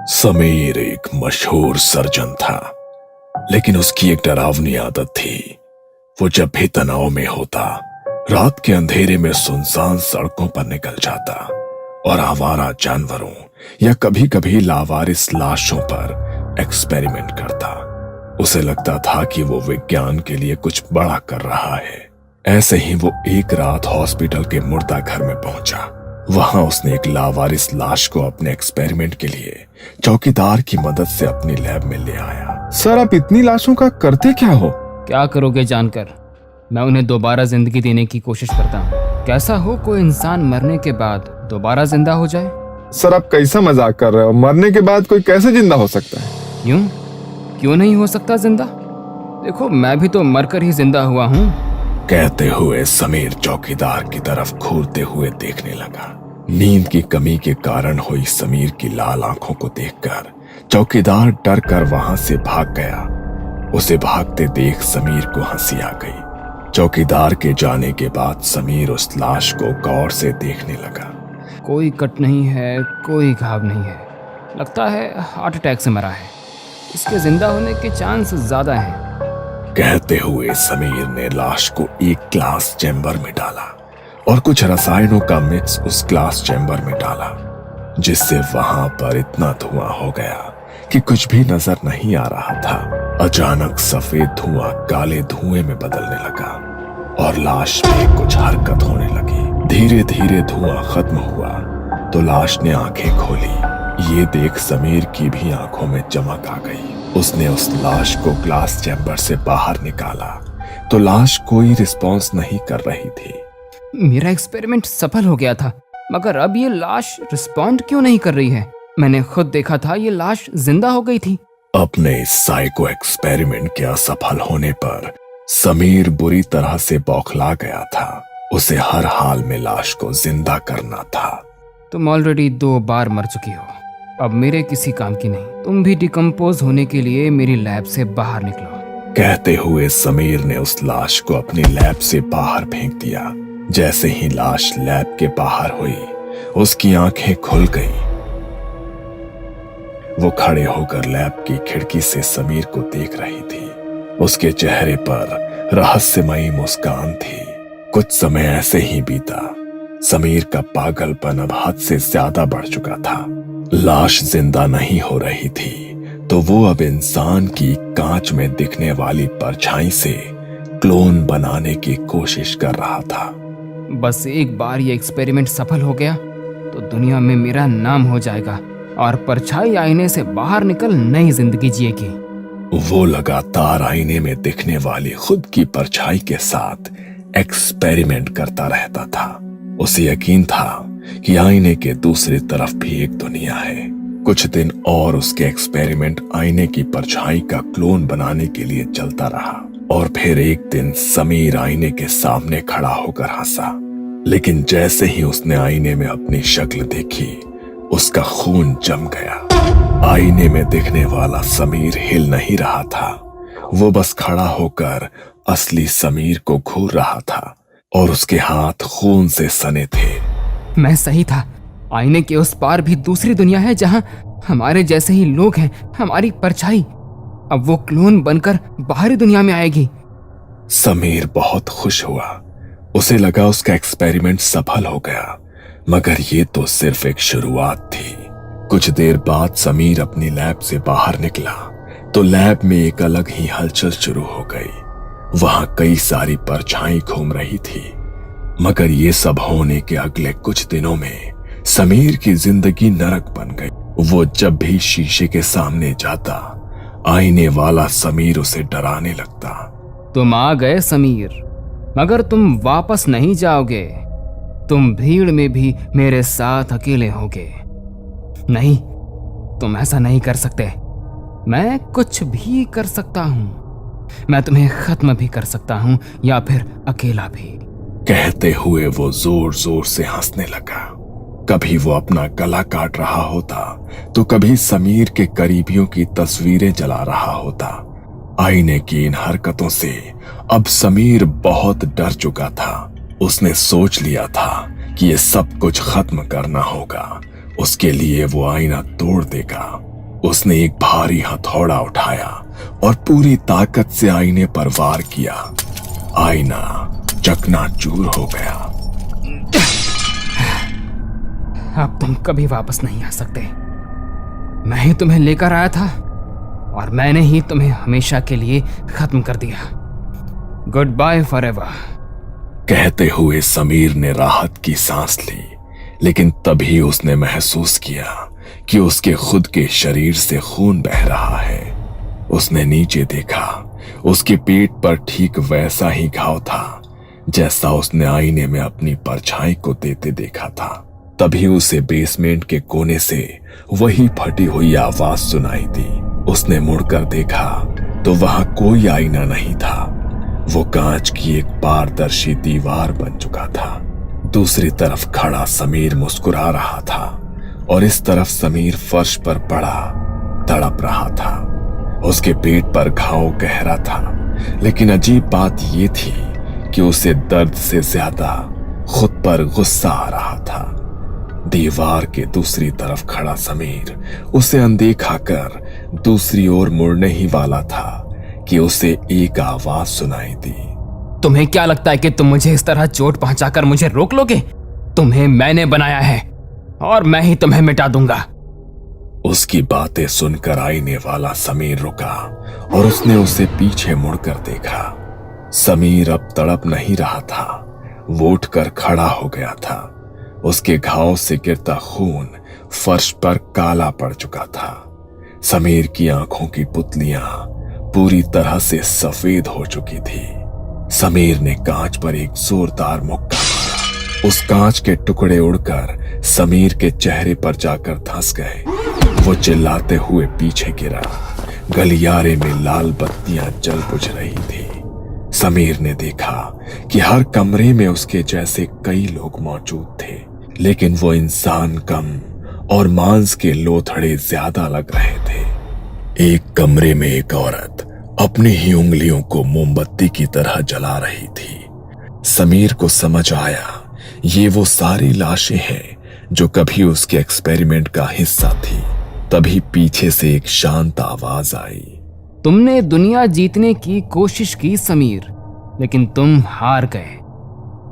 समीर एक मशहूर सर्जन था, लेकिन उसकी एक डरावनी आदत थी। वो जब भी तनाव में होता, रात के अंधेरे में सुनसान सड़कों पर निकल जाता और आवारा जानवरों या कभी कभी लावारिस लाशों पर एक्सपेरिमेंट करता। उसे लगता था कि वो विज्ञान के लिए कुछ बड़ा कर रहा है। ऐसे ही वो एक रात हॉस्पिटल के मुर्दा घर में पहुंचा। वहां उसने एक लावारिस लाश को अपने एक्सपेरिमेंट के लिए चौकीदार की मदद से अपनी लैब में ले आया। सर, आप इतनी लाशों का करते क्या हो? क्या करोगे जानकर? मैं उन्हें दोबारा जिंदगी देने की कोशिश करता हूँ। कैसा हो कोई इंसान मरने के बाद दोबारा जिंदा हो जाए? सर, आप कैसा मजाक कर रहे हो? मरने के बाद कोई कैसे जिंदा हो सकता है? यूं? क्यों नहीं हो सकता जिंदा? देखो, मैं भी तो मरकर ही जिंदा हुआ हूँ। कहते हुए समीर चौकीदार की तरफ घूरते हुए देखने लगा। नींद की कमी के कारण हुई समीर की लाल आंखों को देखकर चौकीदार डर कर वहां से भाग गया। उसे भागते देख समीर को हंसी आ गई। चौकीदार के जाने के बाद समीर उस लाश को गौर से देखने लगा। कोई कट नहीं है, कोई घाव नहीं है। लगता है हार्ट अटैक से मरा है। इसके जिंदा होने के चांस ज्यादा हैं। कहते हुए समीर ने लाश को एक ग्लास चैम्बर में डाला और कुछ रसायनों का मिक्स उस ग्लास चैम्बर में डाला, जिससे वहां पर इतना धुआं हो गया कि कुछ भी नजर नहीं आ रहा था। अचानक सफेद धुआं काले धुएं में बदलने लगा और लाश में कुछ हरकत होने लगी। धीरे धीरे धुआं खत्म हुआ तो लाश ने आंखें खोली। ये देख समीर की भी आंखों में चमक आ गई। उसने उस लाश को ग्लास चैम्बर से बाहर निकाला तो लाश कोई रिस्पॉन्स नहीं कर रही थी। मेरा एक्सपेरिमेंट सफल हो गया था, मगर अब ये लाश रिस्पॉन्ड क्यों नहीं कर रही है? मैंने खुद देखा था, ये लाश जिंदा हो गई थी। अपने इस साइको एक्सपेरिमेंट के असफल होने पर समीर बुरी तरह से बौखला गया था। उसे हर हाल में लाश को जिंदा करना था। तुम ऑलरेडी 2 बार मर चुकी हो, अब मेरे किसी काम की नहीं। तुम भी डिकम्पोज होने के लिए मेरी लैब से बाहर निकलो। कहते हुए समीर ने उस लाश को अपनी लैब से बाहर फेंक दिया। जैसे ही लाश लैब के बाहर हुई, उसकी आंखें खुल गईं। वो खड़े होकर लैब की खिड़की से समीर को देख रही थी। उसके चेहरे पर रहस्यमयी मुस्कान थी। कुछ समय ऐसे ही बीता। समीर का पागलपन अब हद से ज्यादा बढ़ चुका था। लाश जिंदा नहीं हो रही थी तो वो अब इंसान की कांच में दिखने वाली परछाई से क्लोन बनाने की कोशिश कर रहा था। बस एक बार ये एक्सपेरिमेंट सफल हो गया तो दुनिया में मेरा नाम हो जाएगा और परछाई आईने से बाहर निकल नई जिंदगी जिएगी। वो लगातार आईने में दिखने वाली खुद की परछाई के साथ एक्सपेरिमेंट करता रहता था। उसे यकीन था कि आईने के दूसरी तरफ भी एक दुनिया है। कुछ दिन और उसके एक्सपेरिमेंट आईने की परछाई का क्लोन बनाने के लिए चलता रहा और फिर एक दिन समीर आईने के सामने खड़ा होकर हंसा। लेकिन जैसे ही उसने आईने में अपनी शक्ल देखी, उसका खून जम गया। आईने में दिखने वाला समीर हिल नहीं रहा था। वो बस खड़ा होकर असली समीर को घूर रहा था और उसके हाथ खून से सने थे। मैं सही था। आईने के उस पार भी दूसरी दुनिया है जहां हमारे जैसे ही लोग हैं। हमारी परछाई अब वो क्लोन बनकर बाहरी दुनिया में आएगी। समीर बहुत खुश हुआ। उसे लगा उसका एक्सपेरिमेंट सफल हो गया, मगर ये तो सिर्फ एक शुरुआत थी। कुछ देर बाद समीर अपनी लैब से बाहर निकला तो लैब में एक अलग ही हलचल शुरू हो गई। वहां कई सारी परछाई घूम रही थी, मगर ये सब होने के अगले कुछ दिनों में समीर की जिंदगी नरक बन गई। वो जब भी शीशे के सामने जाता, आईने वाला समीर उसे डराने लगता। तुम आ गए समीर, मगर तुम वापस नहीं जाओगे। तुम भीड़ में भी मेरे साथ अकेले होगे। नहीं, तुम ऐसा नहीं कर सकते। मैं कुछ भी कर सकता हूं। मैं तुम्हें खत्म भी कर सकता हूं या फिर अकेला भी। कहते हुए वो जोर जोर से हंसने लगा। कभी वो अपना गला काट रहा होता तो कभी समीर के करीबियों की तस्वीरें जला रहा होता। आईने की इन हरकतों से अब समीर बहुत डर चुका था। उसने सोच लिया था कि ये सब कुछ खत्म करना होगा। उसके लिए वो आईना तोड़ देगा उसने एक भारी हथौड़ा उठाया और पूरी ताकत से आईने पर वार किया। आईना चकनाचूर हो गया। अब तुम कभी वापस नहीं आ सकते। मैं ही तुम्हें लेकर आया था और मैंने ही तुम्हें हमेशा के लिए खत्म कर दिया। Goodbye forever. कहते हुए समीर ने राहत की सांस ली, लेकिन तभी उसने महसूस किया कि उसके खुद के शरीर से खून बह रहा है। उसने नीचे देखा। उसके पेट पर ठीक वैसा ही घाव था जैसा उसने आईने में अपनी परछाई को देते देखा था। तभी उसे बेसमेंट के कोने से वही फटी हुई आवाज सुनाई दी। उसने मुड़कर देखा तो वहां कोई आईना नहीं था। वो कांच की एक पारदर्शी दीवार बन चुका था। दूसरी तरफ खड़ा समीर मुस्कुरा रहा था और इस तरफ समीर फर्श पर पड़ा तड़प रहा था। उसके पेट पर घाव गहरा था, लेकिन अजीब बात यह थी कि उसे दर्द से ज्यादा खुद पर गुस्सा आ रहा था। दीवार के दूसरी तरफ खड़ा समीर उसे अनदेखा कर दूसरी ओर मुड़ने ही वाला था कि उसे एक आवाज सुनाई दी। तुम्हें क्या लगता है कि तुम मुझे इस तरह चोट पहुंचाकर मुझे रोक लोगे? तुम्हें मैंने बनाया है और मैं ही तुम्हें मिटा दूंगा। उसकी बातें सुनकर आईने वाला समीर रुका और उसने उसे पीछे मुड़कर देखा। समीर अब तड़प नहीं रहा था, वो उठकर खड़ा हो गया था। उसके घाव से गिरता खून फर्श पर काला पड़ चुका था। समीर की आंखों की पुतलियां पूरी तरह से सफेद हो चुकी थी। समीर ने कांच पर एक जोरदार मुक्का मारा। उस कांच के टुकड़े उड़कर समीर के चेहरे पर जाकर धंस गए। वो चिल्लाते हुए पीछे गिरा। गलियारे में लाल बत्तियां जल बुझ रही थी। समीर ने देखा कि हर कमरे में उसके जैसे कई लोग मौजूद थे, लेकिन वो इंसान कम और मांस के लोथड़े ज्यादा लग रहे थे। एक कमरे में एक औरत अपनी ही उंगलियों को मोमबत्ती की तरह जला रही थी। समीर को समझ आया ये वो सारी लाशें हैं जो कभी उसके एक्सपेरिमेंट का हिस्सा थी। तभी पीछे से एक शांत आवाज आई। तुमने दुनिया जीतने की कोशिश की समीर, लेकिन तुम हार गए,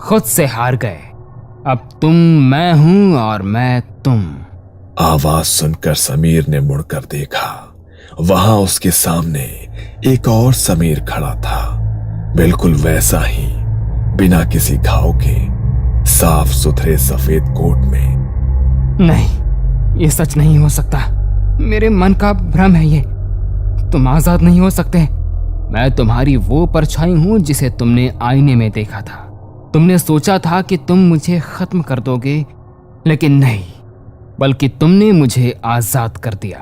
खुद से हार गए। अब तुम मैं हूं और मैं तुम। आवाज सुनकर समीर ने मुड़कर देखा। वहां उसके सामने एक और समीर खड़ा था, बिल्कुल वैसा ही, बिना किसी घाव के, साफ सुथरे सफेद कोट में। नहीं, ये सच नहीं हो सकता। मेरे मन का भ्रम है ये। तुम आजाद नहीं हो सकते। मैं तुम्हारी वो परछाई हूं जिसे तुमने आईने में देखा था। तुमने सोचा था कि तुम मुझे खत्म कर दोगे, लेकिन नहीं, बल्कि तुमने मुझे आजाद कर दिया।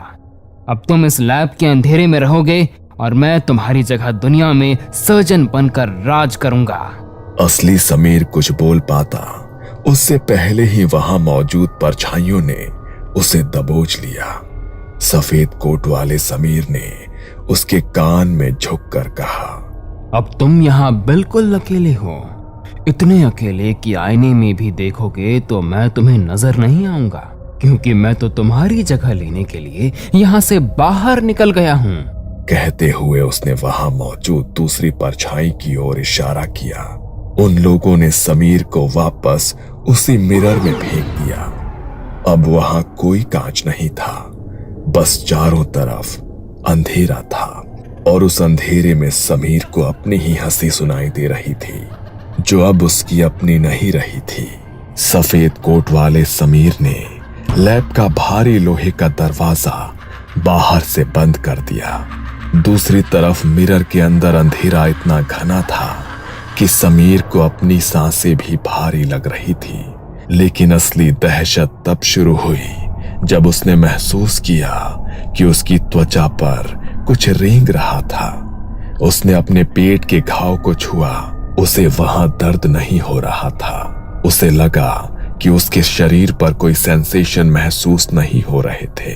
अब तुम इस लैब के अंधेरे में रहोगे और मैं तुम्हारी जगह दुनिया में सर्जन बनकर राज करूंगा। असली समीर कुछ बोल पाता उससे पहले ही वहां मौजूद परछाइयों ने उसे दबोच लिया। सफेद कोट वाले समीर ने उसके कान में झुककर कहा, अब तुम यहाँ बिल्कुल अकेले हो, इतने अकेले कि आईने में भी देखोगे तो मैं तुम्हें नजर नहीं आऊंगा, क्योंकि मैं तो तुम्हारी जगह लेने के लिए यहाँ से बाहर निकल गया हूँ। कहते हुए उसने वहां मौजूद दूसरी परछाई की ओर इशारा किया। उन लोगों ने समीर को वापस उसी मिरर में फेंक दिया। अब वहां कोई कांच नहीं था, बस चारों तरफ अंधेरा था और उस अंधेरे में समीर को अपनी ही हंसी सुनाई दे रही थी, जो अब उसकी अपनी नहीं रही थी। सफेद कोट वाले समीर ने लैब का भारी लोहे का दरवाजा बाहर से बंद कर दिया। दूसरी तरफ मिरर के अंदर अंधेरा इतना घना था कि समीर को अपनी सांसें भी भारी लग रही थी। लेकिन असली दहशत तब शुरू हुई जब उसने महसूस किया कि उसकी त्वचा पर कुछ रेंग रहा था। उसने अपने पेट के घाव को छुआ। उसे वहां दर्द नहीं हो रहा था। उसे लगा कि उसके शरीर पर कोई सेंसेशन महसूस नहीं हो रहे थे।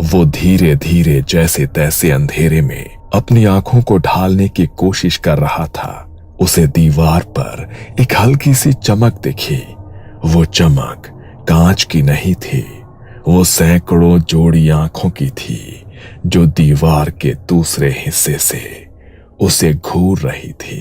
वो धीरे धीरे जैसे तैसे अंधेरे में अपनी आंखों को ढालने की कोशिश कर रहा था। उसे दीवार पर एक हल्की सी चमक दिखी। वो चमक कांच की नहीं थी, वो सैकड़ों जोड़ी आंखों की थी जो दीवार के दूसरे हिस्से से उसे घूर रही थी।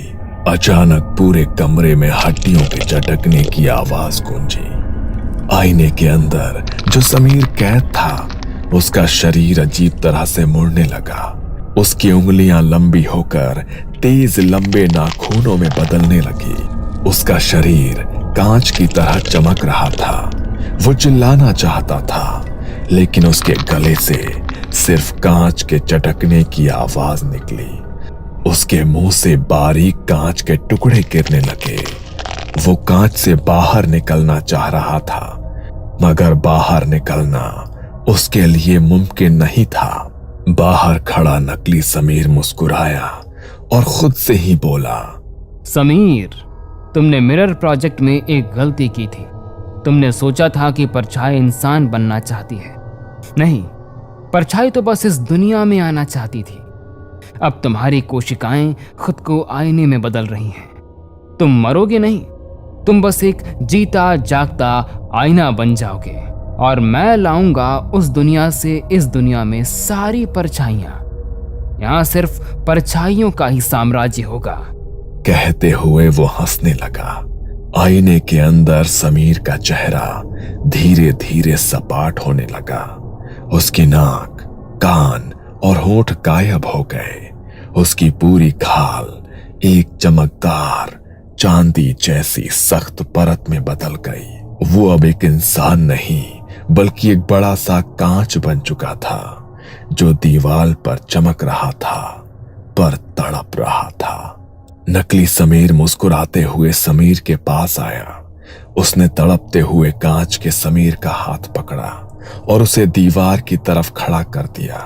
अचानक पूरे कमरे में हड्डियों के चटकने की आवाज गूंजी। आईने के अंदर जो समीर कैद था, उसका शरीर अजीब तरह से मुड़ने लगा। उसकी उंगलियां लंबी होकर तेज लंबे नाखूनों में बदलने लगी। उसका शरीर कांच की तरह चमक रहा था। वो चिल्लाना चाहता था, लेकिन उसके गले से सिर्फ कांच के चटकने की आवाज निकली। उसके मुंह से बारीक कांच के टुकड़े गिरने लगे। वो कांच से बाहर निकलना चाह रहा था, मगर बाहर निकलना उसके लिए मुमकिन नहीं था। बाहर खड़ा नकली समीर मुस्कुराया और खुद से ही बोला, समीर, तुमने मिरर प्रोजेक्ट में एक गलती की थी। तुमने सोचा था कि परछाई इंसान बनना चाहती है। नहीं, परछाई तो बस इस दुनिया में आना चाहती थी। अब तुम्हारी कोशिकाएं खुद को आईने में बदल रही हैं। तुम मरोगे नहीं, तुम बस एक जीता जागता आईना बन जाओगे, और मैं लाऊंगा उस दुनिया से इस दुनिया में सारी परछाइयां। यहां सिर्फ परछाइयों का ही साम्राज्य होगा। कहते हुए वो हंसने लगा। आईने के अंदर समीर का चेहरा धीरे धीरे सपाट होने लगा। उसकी नाक, कान और होंठ गायब हो गए। उसकी पूरी खाल एक चमकदार चांदी जैसी सख्त परत में बदल गई। वो अब एक इंसान नहीं, बल्कि एक बड़ा सा कांच बन चुका था, जो दीवार पर चमक रहा था, पर तड़प रहा था। नकली समीर मुस्कुराते हुए समीर के पास आया। उसने तड़पते हुए कांच के समीर का हाथ पकड़ा और उसे दीवार की तरफ खड़ा कर दिया।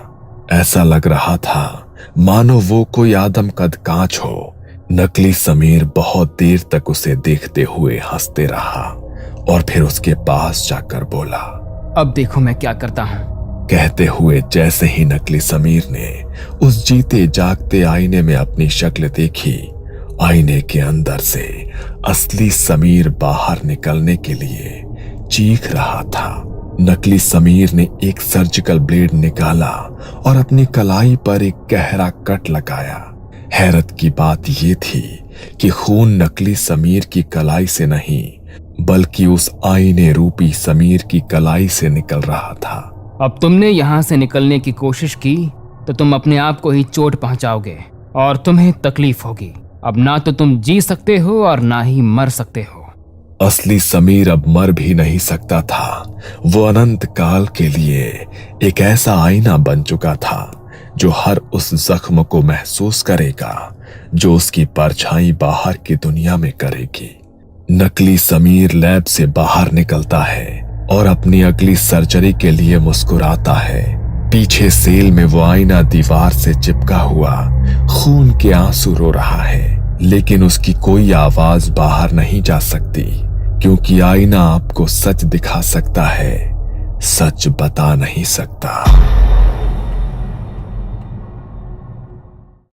ऐसा लग रहा था मानो वो कोई आदमकद कांच हो। नकली समीर बहुत देर तक उसे देखते हुए हंसते रहा और फिर उसके पास जाकर बोला, अब देखो मैं क्या करता हूं। कहते हुए जैसे ही नकली समीर ने उस जीते जागते आईने में अपनी शक्ल देखी, आईने के अंदर से असली समीर बाहर निकलने के लिए चीख रहा था। नकली समीर ने एक सर्जिकल ब्लेड निकाला और अपनी कलाई पर एक गहरा कट लगाया। हैरत की बात यह थी कि खून नकली समीर की कलाई से नहीं, बल्कि उस आईने रूपी समीर की कलाई से निकल रहा था। अब तुमने यहां से निकलने की कोशिश की तो तुम अपने आप को ही चोट पहुंचाओगे और तुम्हें तकलीफ होगी। अब ना तो तुम जी सकते हो और ना ही मर सकते हो। असली समीर अब मर भी नहीं सकता था। वो अनंत काल के लिए एक ऐसा आईना बन चुका था जो हर उस जख्म को महसूस करेगा जो उसकी परछाई बाहर की दुनिया में करेगी। नकली समीर लैब से बाहर निकलता है और अपनी अगली सर्जरी के लिए मुस्कुराता है। पीछे सेल में वो आईना दीवार से चिपका हुआ खून के आंसू रो रहा है, लेकिन उसकी कोई आवाज बाहर नहीं जा सकती, क्योंकि आईना आपको सच दिखा सकता है, सच बता नहीं सकता।